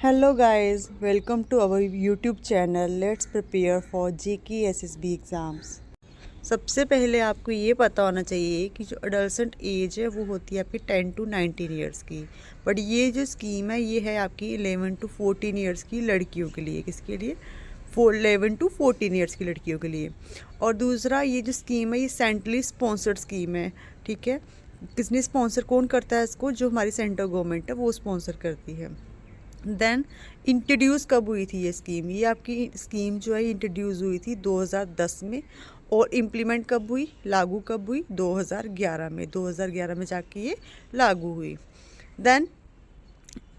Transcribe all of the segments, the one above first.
Hello guys, welcome to our YouTube channel. Let's prepare for JK SSB exams. सबसे पहले आपको ये पता होना चाहिए कि जो अडल्सेंट एज है वो होती है आपकी 10 to 19 ईयर्स की। बट ये जो स्कीम है ये है आपकी 11 to 14 ईयर्स की लड़कियों के लिए। किसके लिए? 11 to 14 ईयर्स की लड़कियों के लिए। और दूसरा ये जो स्कीम है ये सेंट्रली स्पॉन्सर्ड स्कीम है। ठीक है, किसने स्पॉन्सर, कौन करता है इसको? जो हमारी सेंट्रल गवर्नमेंट है वो स्पॉन्सर करती है। देन इंट्रोड्यूस कब हुई थी ये स्कीम? ये आपकी स्कीम जो है इंट्रोड्यूस हुई थी 2010 में। और इम्प्लीमेंट कब हुई, लागू कब हुई? 2011 में। 2011 में जाके ये लागू हुई। देन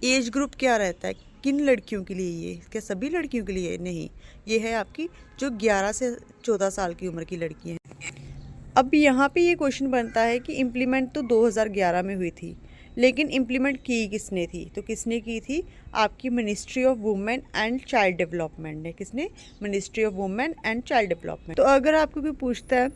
एज ग्रुप क्या रहता है, किन लड़कियों के लिए? ये क्या सभी लड़कियों के लिए? नहीं, ये है आपकी जो 11 से 14 साल की उम्र की लड़कियाँ हैं। अब यहाँ पे ये क्वेश्चन बनता है कि इम्प्लीमेंट तो 2011 में हुई थी, लेकिन इम्प्लीमेंट की किसने थी? तो किसने की थी? आपकी ministry of women and child development ने। किसने? Ministry of women and child development. तो अगर आपको कोई पूछता है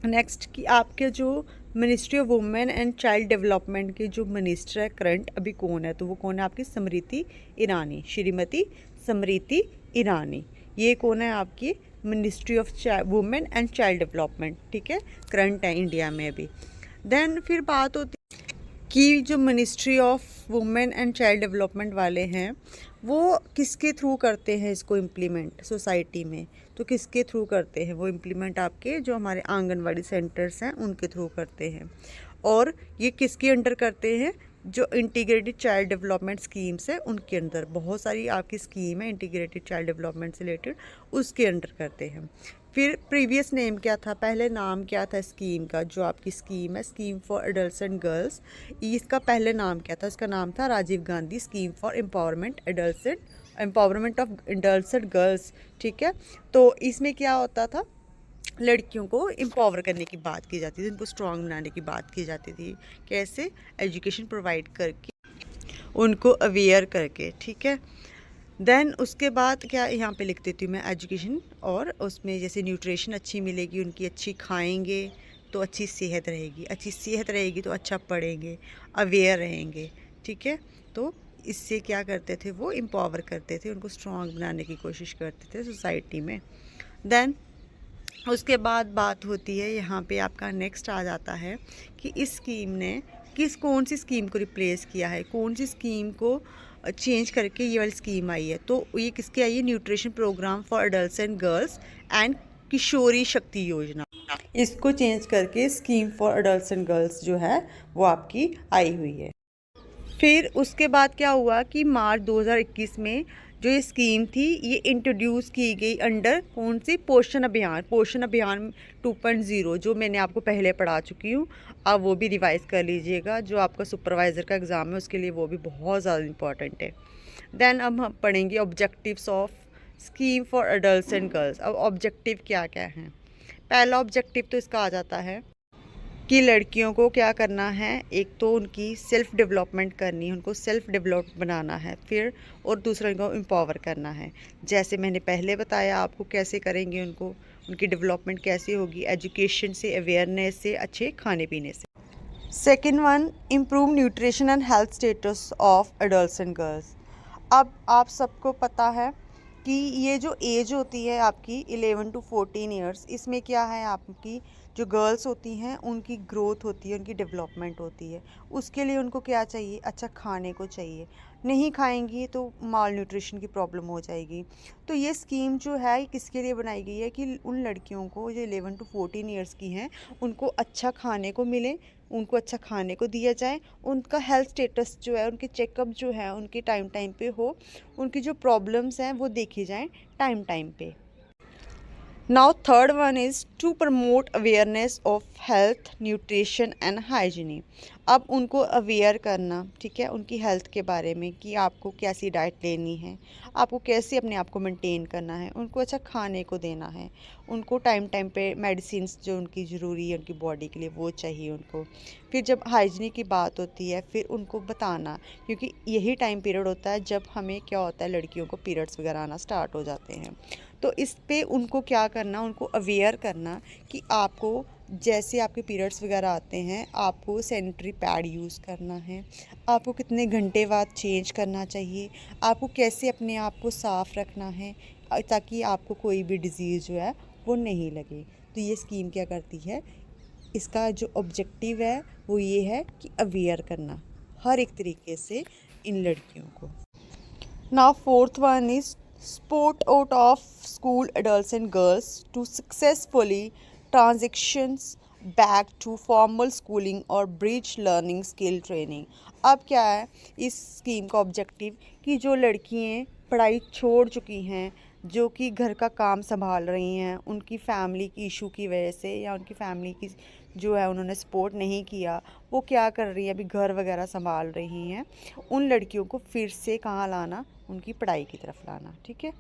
नेक्स्ट कि आपके जो ministry of women and child development के जो मिनिस्टर है करंट अभी कौन है, तो वो कौन है? आपकी स्मृति ईरानी, श्रीमती स्मृति ईरानी। ये कौन है? आपकी ministry of women and child development. ठीक है, करंट है इंडिया में अभी। देन फिर बात होती कि जो ministry of women and child development वाले हैं वो किसके थ्रू करते हैं इसको इम्प्लीमेंट सोसाइटी में? तो किसके थ्रू करते हैं वो इम्प्लीमेंट? आपके जो हमारे आंगनवाड़ी सेंटर्स हैं उनके थ्रू करते हैं। और ये किसके अंडर करते हैं? जो इंटीग्रेटेड चाइल्ड डेवलपमेंट स्कीम्स है उनके अंदर। बहुत सारी आपकी स्कीम है इंटीग्रेटेड चाइल्ड डेवलपमेंट से रिलेटेड, उसके अंडर करते हैं। फिर प्रीवियस नेम क्या था, पहले नाम क्या था स्कीम का? जो आपकी स्कीम है, scheme for adults and girls, इसका पहले नाम क्या था? इसका नाम था Rajiv Gandhi scheme for empowerment adults and empowerment of adults and girls. ठीक है, तो इसमें क्या होता था? लड़कियों को एम्पावर करने की बात की जाती थी, उनको स्ट्रॉन्ग बनाने की बात की जाती थी। कैसे? एजुकेशन प्रोवाइड करके, उनको अवेयर करके। ठीक है, देन उसके बाद क्या यहाँ पे लिख देती हूँ मैं एजुकेशन, और उसमें जैसे न्यूट्रिशन अच्छी मिलेगी, उनकी अच्छी खाएंगे तो अच्छी सेहत रहेगी, अच्छी सेहत रहेगी तो अच्छा पढ़ेंगे, अवेयर रहेंगे। ठीक है, तो इससे क्या करते थे? वो एम्पावर करते थे, उनको स्ट्रॉन्ग बनाने की कोशिश करते थे सोसाइटी में। देन उसके बाद बात होती है यहाँ पे आपका नेक्स्ट आ जाता है कि इस स्कीम ने कौन सी स्कीम को रिप्लेस किया है, कौन सी स्कीम को चेंज करके ये वाली स्कीम आई है। तो ये किसकी आई है? Nutrition programme for adults and girls and Kishori Shakti Yojana. इसको चेंज करके scheme for adults and girls जो है वो आपकी आई हुई है। फिर उसके बाद क्या हुआ कि मार्च 2021 में जो ये स्कीम थी ये इंट्रोड्यूस की गई अंडर कौन सी? पोषण अभियान। पोषण अभियान 2.0 जो मैंने आपको पहले पढ़ा चुकी हूँ, अब वो भी रिवाइज कर लीजिएगा। जो आपका सुपरवाइज़र का एग्ज़ाम है उसके लिए वो भी बहुत ज़्यादा इंपॉर्टेंट है। देन अब हम पढ़ेंगे objectives of scheme for adults and girls. अब ऑब्जेक्टिव क्या क्या हैं? पहला ऑब्जेक्टिव तो इसका आ जाता है कि लड़कियों को क्या करना है? एक तो उनकी सेल्फ डेवलपमेंट करनी है, उनको सेल्फ डेवलप बनाना है। फिर और दूसरा उनको एम्पावर करना है। जैसे मैंने पहले बताया आपको कैसे करेंगे उनको, उनकी डेवलपमेंट कैसे होगी? एजुकेशन से, अवेयरनेस से, अच्छे खाने पीने से। Second one, improve nutrition and health status of adults and girls. अब आप सबको पता है कि ये जो एज होती है आपकी 11 to 14 ईयर्स, इसमें क्या है? आपकी जो गर्ल्स होती हैं उनकी ग्रोथ होती है, उनकी डेवलपमेंट होती है। उसके लिए उनको क्या चाहिए? अच्छा खाने को चाहिए। नहीं खाएंगी तो माल न्यूट्रिशन की प्रॉब्लम हो जाएगी। तो ये स्कीम जो है ये किसके लिए बनाई गई है कि उन लड़कियों को जो 11 to 14 ईयर्स की हैं उनको अच्छा खाने को मिले, उनको अच्छा खाने को दिया जाए, उनका हेल्थ स्टेटस जो है, उनके चेकअप जो है उनके टाइम टाइम पे हो, उनकी जो प्रॉब्लम्स हैं वो देखी जाएं टाइम टाइम पे। Now third one is to promote awareness of health, nutrition and hygiene. अब उनको अवेयर करना, ठीक है, उनकी हेल्थ के बारे में कि आपको कैसी डाइट लेनी है, आपको कैसे अपने आप को मेंटेन करना है, उनको अच्छा खाने को देना है, उनको टाइम टाइम पे मेडिसिन्स जो उनकी ज़रूरी है उनकी बॉडी के लिए वो चाहिए उनको। फिर जब हाइजीन की बात होती है फिर उनको बताना, क्योंकि यही टाइम पीरियड होता है जब हमें क्या होता है, लड़कियों को पीरियड्स वगैरह आना स्टार्ट हो जाते हैं। तो इस पे उनको क्या करना? उनको अवेयर करना कि आपको जैसे आपके पीरियड्स वगैरह आते हैं आपको सैनिटरी पैड यूज़ करना है, आपको कितने घंटे बाद चेंज करना चाहिए, आपको कैसे अपने आप को साफ़ रखना है ताकि आपको कोई भी डिज़ीज़ जो है वो नहीं लगे। तो ये स्कीम क्या करती है, इसका जो ऑब्जेक्टिव है वो ये है कि अवेयर करना हर एक तरीके से इन लड़कियों को। Now fourth one is support out of school adults and girls to successfully transitions back to formal schooling और bridge learning skill training। अब क्या है इस स्कीम का ऑब्जेक्टिव कि जो लड़कियां पढ़ाई छोड़ चुकी हैं, जो कि घर का काम संभाल रही हैं, उनकी फैमिली की इशू की वजह से या उनकी फैमिली की जो है उन्होंने सपोर्ट नहीं किया, वो क्या कर रही हैं, अभी घर वगैरह संभाल रही हैं, उन लड़कियों को फिर से कहाँ लाना, उनकी पढ़ाई की तरफ लाना। ठीक है।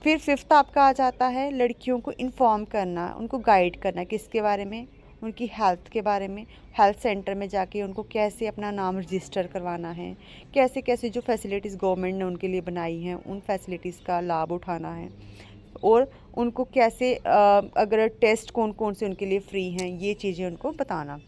फिर फिफ्थ आपका आ जाता है लड़कियों को इन्फॉर्म करना, उनको गाइड करना किसके बारे में, उनकी हेल्थ के बारे में। हेल्थ सेंटर में जाके उनको कैसे अपना नाम रजिस्टर करवाना है, कैसे कैसे जो फैसिलिटीज़ गवर्नमेंट ने उनके लिए बनाई हैं उन फैसिलिटीज़ का लाभ उठाना है, और उनको कैसे अगर टेस्ट कौन कौन से उनके लिए फ्री हैं ये चीज़ें उनको बताना।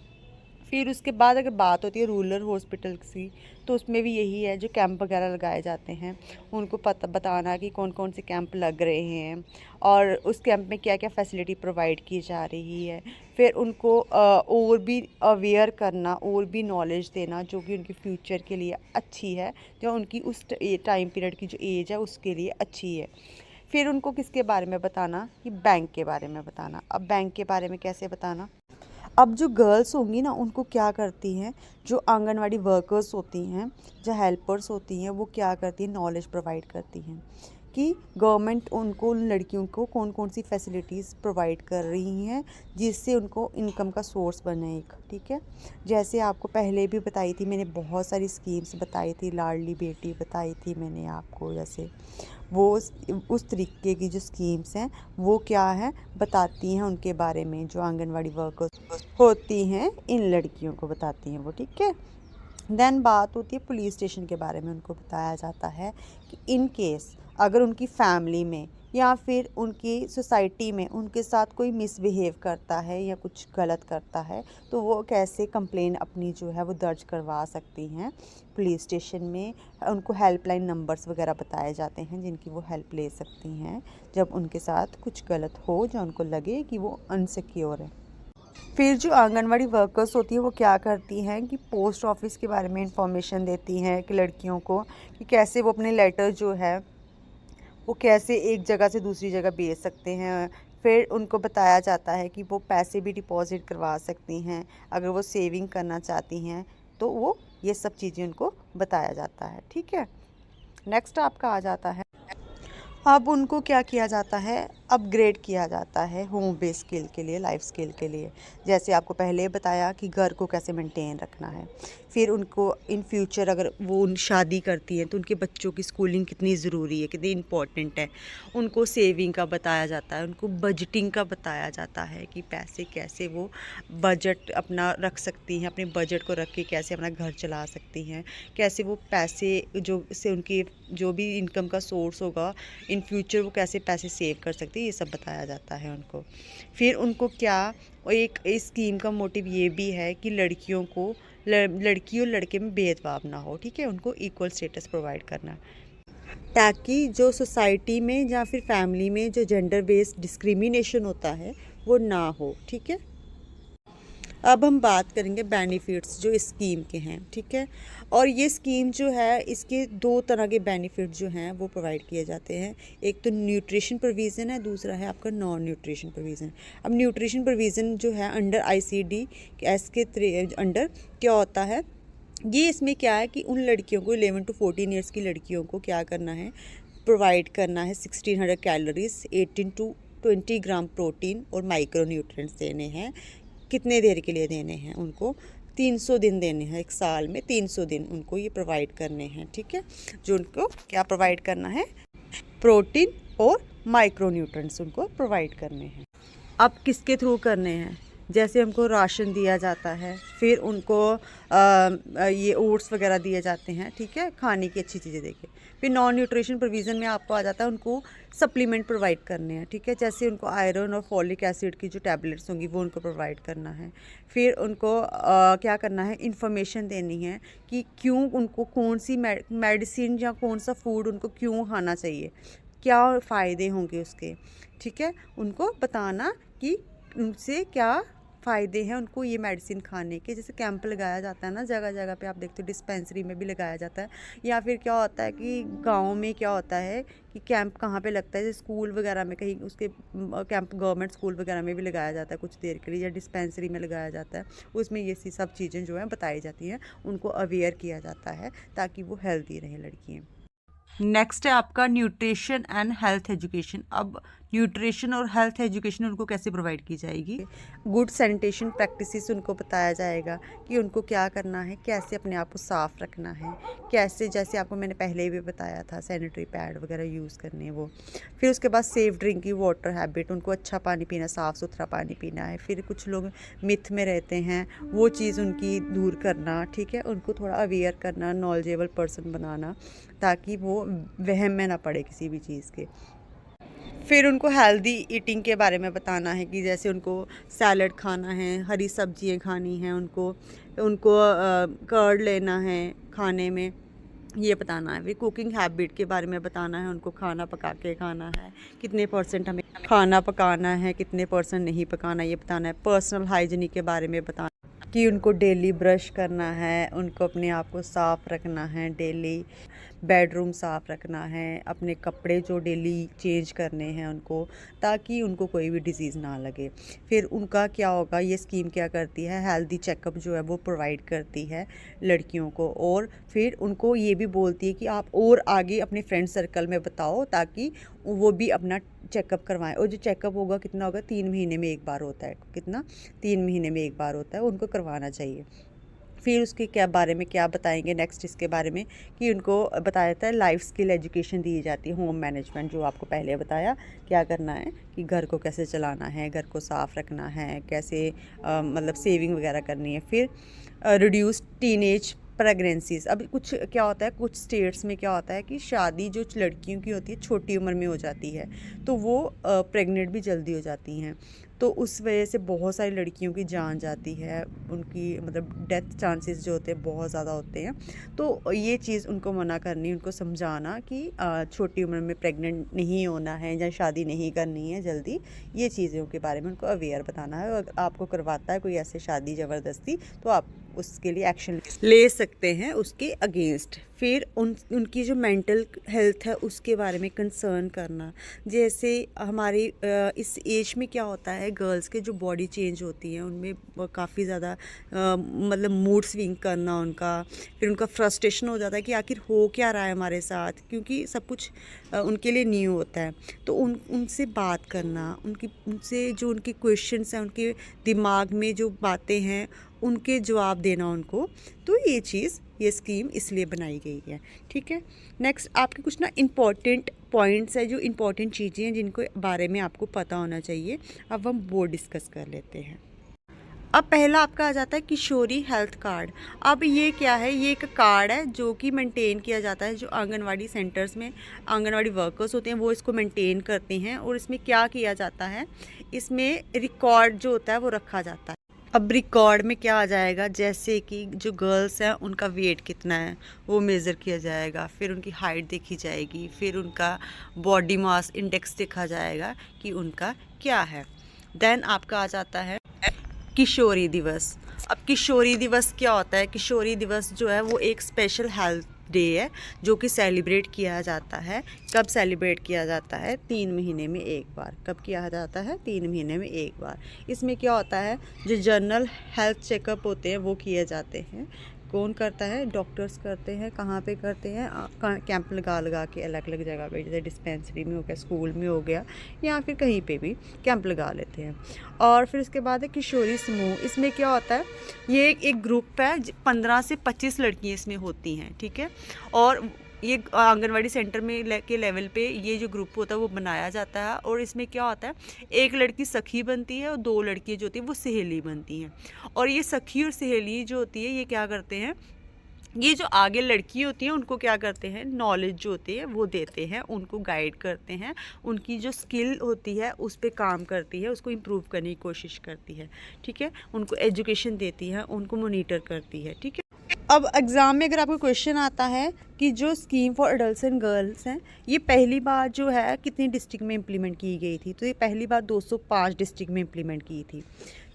फिर उसके बाद अगर बात होती है रूरल हॉस्पिटल्स की, तो उसमें भी यही है, जो कैंप वगैरह लगाए जाते हैं उनको बताना कि कौन कौन से कैंप लग रहे हैं और उस कैंप में क्या क्या फैसिलिटी प्रोवाइड की जा रही है। फिर उनको और भी अवेयर करना, और भी नॉलेज देना जो कि उनके फ्यूचर के लिए अच्छी है, जो उनकी उस टाइम पीरियड की जो एज है उसके लिए अच्छी है। फिर उनको किसके बारे में बताना, कि बैंक के बारे में बताना। अब बैंक के बारे में कैसे बताना, अब जो गर्ल्स होंगी ना उनको क्या करती हैं, जो आंगनवाड़ी वर्कर्स होती हैं, जो हेल्पर्स होती हैं, वो क्या करती हैं, नॉलेज प्रोवाइड करती हैं कि गवर्नमेंट उनको, उन लड़कियों को कौन कौन सी फैसिलिटीज़ प्रोवाइड कर रही हैं जिससे उनको इनकम का सोर्स बने एक। ठीक है। जैसे आपको पहले भी बताई थी मैंने, बहुत सारी स्कीम्स बताई थी, लाडली बेटी बताई थी मैंने आपको, जैसे वो उस तरीके की जो स्कीम्स हैं वो क्या है बताती हैं उनके बारे में, जो आंगनवाड़ी वर्कर्स होती हैं इन लड़कियों को बताती हैं वो। ठीक है। देन बात होती है पुलिस स्टेशन के बारे में, उनको बताया जाता है कि इन केस अगर उनकी फैमिली में या फिर उनकी सोसाइटी में उनके साथ कोई मिसबिहेव करता है या कुछ गलत करता है, तो वो कैसे कंप्लेन अपनी जो है वो दर्ज करवा सकती हैं पुलिस स्टेशन में। उनको हेल्पलाइन नंबर्स वगैरह बताए जाते हैं जिनकी वो हेल्प ले सकती हैं जब उनके साथ कुछ गलत हो, जो उनको लगे कि वो अनसिक्योर है। फिर जो आंगनवाड़ी वर्कर्स होती है वो क्या करती हैं कि पोस्ट ऑफिस के बारे में इंफॉर्मेशन देती हैं कि लड़कियों को, कि कैसे वो अपने लेटर जो है वो कैसे एक जगह से दूसरी जगह भेज सकते हैं। फिर उनको बताया जाता है कि वो पैसे भी डिपॉजिट करवा सकती हैं, अगर वो सेविंग करना चाहती हैं तो वो ये सब चीज़ें उनको बताया जाता है। ठीक है। नेक्स्ट आपका आ जाता है, अब उनको क्या किया जाता है, अपग्रेड किया जाता है होम बेस्ड स्किल के लिए, लाइफ स्किल के लिए। जैसे आपको पहले बताया कि घर को कैसे मेंटेन रखना है। फिर उनको इन फ्यूचर अगर वो शादी करती हैं तो उनके बच्चों की स्कूलिंग कितनी ज़रूरी है, कितनी इम्पोर्टेंट है, उनको सेविंग का बताया जाता है, उनको बजटिंग का बताया जाता है कि पैसे कैसे वो बजट अपना रख सकती हैं, अपने बजट को रख के कैसे अपना घर चला सकती हैं, कैसे वो पैसे जो से उनकी जो भी इनकम का सोर्स होगा इन फ्यूचर वो कैसे पैसे सेव कर सकती है, ये सब बताया जाता है उनको। फिर उनको क्या, एक इस स्कीम का मोटिव ये भी है कि लड़कियों को लड़की और लड़के में भेदभाव ना हो। ठीक है। उनको इक्वल स्टेटस प्रोवाइड करना, ताकि जो सोसाइटी में या फिर फैमिली में जो जेंडर बेस्ड डिस्क्रिमिनेशन होता है वो ना हो। ठीक है। अब हम बात करेंगे बेनिफिट्स जो इस स्कीम के हैं। ठीक है। और ये स्कीम जो है इसके दो तरह के बेनिफिट जो हैं वो प्रोवाइड किए जाते हैं, एक तो न्यूट्रिशन प्रोविज़न है, दूसरा है आपका नॉन न्यूट्रिशन प्रोविज़न। अब न्यूट्रिशन प्रोविज़न जो है अंडर ICDS के अंडर क्या होता है, ये इसमें क्या है कि उन लड़कियों को 11 to 14 ईयर्स की लड़कियों को क्या करना है, प्रोवाइड करना है 1600 कैलोरीज, 18 to 20 ग्राम प्रोटीन और माइक्रो न्यूट्रिएंट्स देने हैं। कितने देर के लिए देने हैं, उनको 300 दिन देने हैं, एक साल में 300 दिन उनको ये प्रोवाइड करने हैं। ठीक है। जो उनको क्या प्रोवाइड करना है, प्रोटीन और माइक्रो न्यूट्रिएंट्स उनको प्रोवाइड करने हैं। अब किसके थ्रू करने हैं, जैसे उनको राशन दिया जाता है, फिर उनको ये ओट्स वगैरह दिए जाते हैं, ठीक है, खाने की अच्छी चीज़ें देके। फिर नॉन न्यूट्रिशन प्रोविज़न में आपको आ जाता है उनको सप्लीमेंट प्रोवाइड करने हैं, ठीक है, जैसे उनको आयरन और फॉलिक एसिड की जो टैबलेट्स होंगी वो उनको प्रोवाइड करना है। फिर उनको क्या करना है, इन्फॉर्मेशन देनी है कि क्यों उनको कौन सी मेडिसिन या कौन सा फूड उनको क्यों खाना चाहिए, क्या फ़ायदे होंगे उसके, ठीक है, उनको बताना कि उनसे क्या फ़ायदे हैं उनको ये मेडिसिन खाने के। जैसे कैंप लगाया जाता है ना, जगह जगह पे आप देखते हो, डिस्पेंसरी में भी लगाया जाता है, या फिर क्या होता है कि गांव में क्या होता है कि कैंप कहाँ पे लगता है, जैसे स्कूल वगैरह में कहीं उसके कैंप गवर्नमेंट स्कूल वगैरह में भी लगाया जाता है कुछ देर के लिए, या डिस्पेंसरी में लगाया जाता है, उसमें ये सब चीज़ें जो हैं बताई जाती हैं, उनको अवेयर किया जाता है ताकि वो हेल्दी रहें लड़कियाँ। नेक्स्ट है आपका न्यूट्रिशन एंड हेल्थ एजुकेशन। अब न्यूट्रिशन और हेल्थ एजुकेशन उनको कैसे प्रोवाइड की जाएगी, गुड सैनिटेशन प्रैक्टिसेस उनको बताया जाएगा कि उनको क्या करना है, कैसे अपने आप को साफ़ रखना है, कैसे, जैसे आपको मैंने पहले भी बताया था, सैनिटरी पैड वगैरह यूज़ करने हैं वो। फिर उसके बाद सेफ़ ड्रिंकिंग वाटर हैबिट, उनको अच्छा पानी पीना, साफ़ सुथरा पानी पीना है। फिर कुछ लोग मिथ में रहते हैं, वो चीज़ उनकी दूर करना, ठीक है, उनको थोड़ा अवेयर करना, नॉलेजेबल पर्सन बनाना ताकि वो वहम में ना पड़े किसी भी चीज़ के। फिर उनको हेल्दी ईटिंग के बारे में बताना है कि जैसे उनको सैलड खाना है, हरी सब्जियां खानी हैं, उनको कर्ड लेना है खाने में, ये बताना है। फिर कुकिंग हैबिट के बारे में बताना है, उनको खाना पका के खाना है, कितने % हमें खाना पकाना है, कितने % नहीं पकाना, ये बताना है। पर्सनल हाइजीन के बारे में बताना कि उनको डेली ब्रश करना है, उनको अपने आप को साफ़ रखना है, डेली बेडरूम साफ़ रखना है, अपने कपड़े जो डेली चेंज करने हैं उनको, ताकि उनको कोई भी डिज़ीज़ ना लगे। फिर उनका क्या होगा, ये स्कीम क्या करती है, हेल्दी चेकअप जो है वो प्रोवाइड करती है लड़कियों को, और फिर उनको ये भी बोलती है कि आप और आगे अपने फ्रेंड सर्कल में बताओ ताकि वो भी अपना चेकअप करवाएं। और जो चेकअप होगा कितना होगा, 3 महीने में एक बार होता है, कितना, 3 महीने में एक बार होता है, उनको करवाना चाहिए। फिर उसके क्या बारे में क्या बताएंगे नेक्स्ट, इसके बारे में कि उनको बताया जाता है लाइफ स्किल एजुकेशन दी जाती है, होम मैनेजमेंट, जो आपको पहले बताया क्या करना है कि घर को कैसे चलाना है, घर को साफ़ रखना है, कैसे मतलब सेविंग वगैरह करनी है। फिर रिड्यूस टीनेज प्रेगनेंसीज। अब कुछ क्या होता है, कुछ स्टेट्स में क्या होता है कि शादी जो लड़कियों की होती है छोटी उम्र में हो जाती है, तो वो प्रेग्नेंट भी जल्दी हो जाती हैं, तो उस वजह से बहुत सारी लड़कियों की जान जाती है, उनकी मतलब डेथ चांसेस जो होते हैं बहुत ज़्यादा होते हैं। तो ये चीज़ उनको मना करनी, उनको समझाना कि छोटी उम्र में प्रेग्नेंट नहीं होना है या शादी नहीं करनी है जल्दी, ये चीज़ों के बारे में उनको अवेयर बताना है। अगर आपको करवाता है कोई ऐसे शादी ज़बरदस्ती, तो आप उसके लिए एक्शन ले सकते हैं उसके अगेंस्ट। फिर उनकी जो मेंटल हेल्थ है उसके बारे में कंसर्न करना, जैसे हमारी इस एज में क्या होता है, गर्ल्स के जो बॉडी चेंज होती हैं उनमें काफ़ी ज़्यादा मतलब मूड स्विंग करना उनका, फिर उनका फ्रस्ट्रेशन हो जाता है कि आखिर हो क्या रहा है हमारे साथ, क्योंकि सब कुछ उनके लिए न्यू होता है। तो उनसे बात करना, उनसे जो उनके क्वेश्चंस हैं, उनके दिमाग में जो बातें हैं उनके जवाब देना उनको। तो ये स्कीम इसलिए बनाई गई है, ठीक है। नेक्स्ट आपके कुछ ना इम्पॉर्टेंट पॉइंट्स है, जो इम्पॉर्टेंट चीज़ें हैं जिनको बारे में आपको पता होना चाहिए। अब हम वो डिस्कस कर लेते हैं। अब पहला आपका आ जाता है किशोरी हेल्थ कार्ड। अब ये क्या है, ये एक कार्ड है जो कि मेंटेन किया जाता है, जो आंगनवाड़ी सेंटर्स में आंगनवाड़ी वर्कर्स होते हैं वो इसको मेंटेन करते हैं। और इसमें क्या किया जाता है, इसमें रिकॉर्ड जो होता है वो रखा जाता है। अब रिकॉर्ड में क्या आ जाएगा, जैसे कि जो गर्ल्स हैं उनका वेट कितना है वो मेज़र किया जाएगा, फिर उनकी हाइट देखी जाएगी, फिर उनका बॉडी मास इंडेक्स देखा जाएगा कि उनका क्या है। देन आपका आ जाता है किशोरी दिवस। अब किशोरी दिवस क्या होता है, किशोरी दिवस जो है वो एक स्पेशल हेल्थ डे है जो कि सेलिब्रेट किया जाता है। कब सेलिब्रेट किया जाता है, 3 महीने में एक बार। कब किया जाता है, 3 महीने में एक बार। इसमें क्या होता है, जो जनरल हेल्थ चेकअप होते हैं वो किए जाते हैं। कौन करता है, डॉक्टर्स करते हैं। कहाँ पे करते हैं, कैंप लगा के अलग अलग जगह पे, जैसे डिस्पेंसरी में हो गया, स्कूल में हो गया, या फिर कहीं पे भी कैंप लगा लेते हैं। और फिर इसके बाद है किशोरी समूह। इसमें क्या होता है, ये एक ग्रुप है, 15 से 25 लड़कियाँ इसमें होती हैं, ठीक है। और ये आंगनवाड़ी सेंटर में के लेवल पे ये जो ग्रुप होता है वो बनाया जाता है। और इसमें क्या होता है, एक लड़की सखी बनती है और 2 लड़कियाँ जो होती हैं वो सहेली बनती हैं। और ये सखी और सहेली जो होती है ये क्या करते हैं, ये जो आगे लड़की होती हैं उनको क्या करते हैं, नॉलेज जो होती है वो देते हैं, उनको गाइड करते हैं, उनकी जो स्किल होती है उस पर काम करती है, उसको इम्प्रूव करने की कोशिश करती है, ठीक है, उनको एजुकेशन देती है, उनको मोनीटर करती है, ठीक है। अब एग्ज़ाम में अगर आपको क्वेश्चन आता है कि जो scheme for adults and girls हैं ये पहली बार जो है कितनी डिस्ट्रिक्ट में इम्प्लीमेंट की गई थी, तो ये पहली बार 205 डिस्ट्रिक्ट में इम्प्लीमेंट की थी।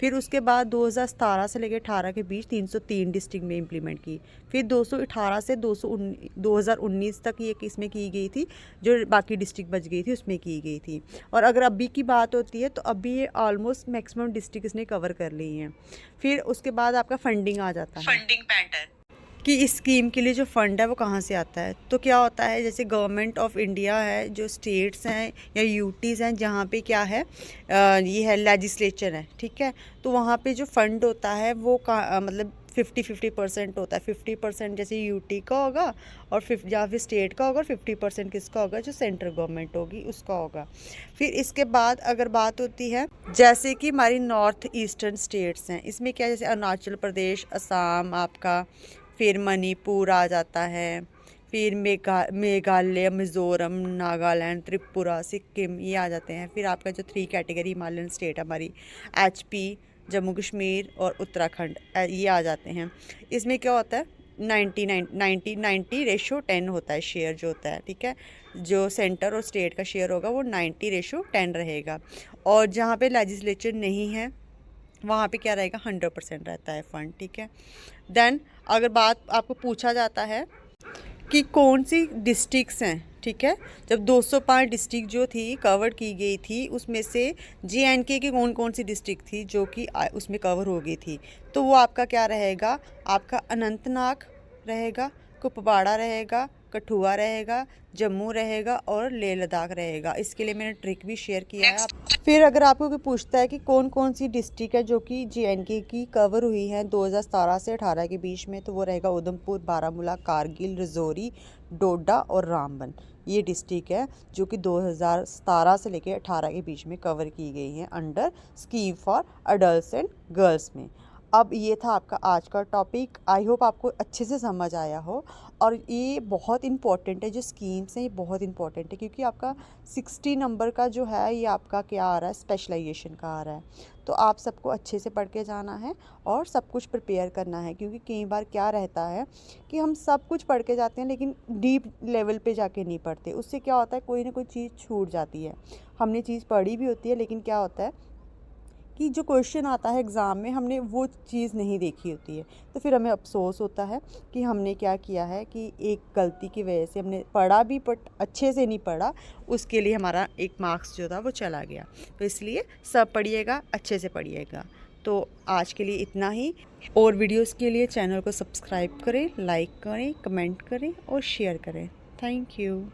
फिर उसके बाद 2017 से लेकर 18 के बीच 303 डिस्ट्रिक्ट में इम्प्लीमेंट की। फिर 218 से 2019 तक ये किसमें की गई थी, जो बाकी डिस्ट्रिक्ट बच गई थी उसमें की गई थी। और अगर अभी की बात होती है तो अभी ये ऑलमोस्ट मैक्सिमम डिस्ट्रिक्ट इसने कवर कर ली हैं। फिर उसके बाद आपका फंडिंग आ जाता है, फंडिंग पैटर्न कि इस स्कीम के लिए जो फ़ंड है वो कहाँ से आता है। तो क्या होता है, जैसे गवर्नमेंट ऑफ इंडिया है, जो स्टेट्स हैं या यूटीज़ हैं जहाँ पे क्या है ये है लेजिस्लेचर है, ठीक है, तो वहाँ पे जो फ़ंड होता है वो मतलब 50-50% होता है। 50% जैसे यूटी का होगा और या फिर स्टेट का होगा, और 50% किसका होगा, जो सेंट्रल गवर्नमेंट होगी उसका होगा। फिर इसके बाद अगर बात होती है जैसे कि हमारी नॉर्थ ईस्टर्न स्टेट्स हैं, इसमें क्या जैसे अरुणाचल प्रदेश, असम आपका, फिर मणिपुर आ जाता है, फिर मेघालय, मिज़ोरम, नागालैंड, त्रिपुरा, सिक्किम ये आ जाते हैं। फिर आपका जो 3 कैटेगरी हिमालयन स्टेट हमारी HP, जम्मू कश्मीर और उत्तराखंड ये आ जाते हैं। इसमें क्या होता है 90-90 होता है शेयर जो होता है, ठीक है, जो सेंटर और स्टेट का शेयर होगा वो 90:10 रहेगा। और जहाँ पे लेजिस्लेचर नहीं है वहाँ पे क्या रहेगा, 100% रहता है फ़ंड, ठीक है। देन अगर बात आपको पूछा जाता है कि कौन सी डिस्ट्रिक्ट्स हैं, ठीक है, जब 205 डिस्ट्रिक्ट जो थी कवर की गई थी उसमें से JNK की कौन कौन सी डिस्ट्रिक्ट थी जो कि उसमें कवर हो गई थी, तो वो आपका क्या रहेगा, आपका अनंतनाग रहेगा, कुपवाड़ा रहेगा, कठुआ रहेगा, जम्मू रहेगा और लेह लद्दाख रहेगा। इसके लिए मैंने ट्रिक भी शेयर किया है। फिर अगर आपको कोई पूछता है कि कौन कौन सी डिस्ट्रिक्ट है जो कि JNK की कवर हुई है 2017 से 18 के बीच में, तो वो रहेगा उधमपुर, बारामूला, कारगिल, रजौरी, डोडा और रामबन। ये डिस्ट्रिक्ट है जो कि 2017 से लेकर 18 के बीच में कवर की गई हैं under scheme for adults and girls में। अब ये था आपका आज का टॉपिक, आई होप आपको अच्छे से समझ आया हो। और ये बहुत इंपॉर्टेंट है, जो स्कीम्स हैं ये बहुत इंपॉर्टेंट है, क्योंकि आपका 60 नंबर का जो है ये आपका क्या आ रहा है, स्पेशलाइजेशन का आ रहा है। तो आप सबको अच्छे से पढ़ के जाना है और सब कुछ प्रिपेयर करना है, क्योंकि कई बार क्या रहता है कि हम सब कुछ पढ़ के जाते हैं लेकिन डीप लेवल पे जाके नहीं पढ़ते। उससे क्या होता है, कोई ना कोई चीज़ छूट जाती है। हमने चीज़ पढ़ी भी होती है लेकिन क्या होता है कि जो क्वेश्चन आता है एग्ज़ाम में हमने वो चीज़ नहीं देखी होती है, तो फिर हमें अफसोस होता है कि हमने क्या किया है कि एक गलती की वजह से हमने पढ़ा भी बट अच्छे से नहीं पढ़ा, उसके लिए हमारा एक मार्क्स जो था वो चला गया। तो इसलिए सब पढ़िएगा, अच्छे से पढ़िएगा। तो आज के लिए इतना ही। और वीडियोज़ के लिए चैनल को सब्सक्राइब करें, लाइक करें, कमेंट करें और शेयर करें। Thank you.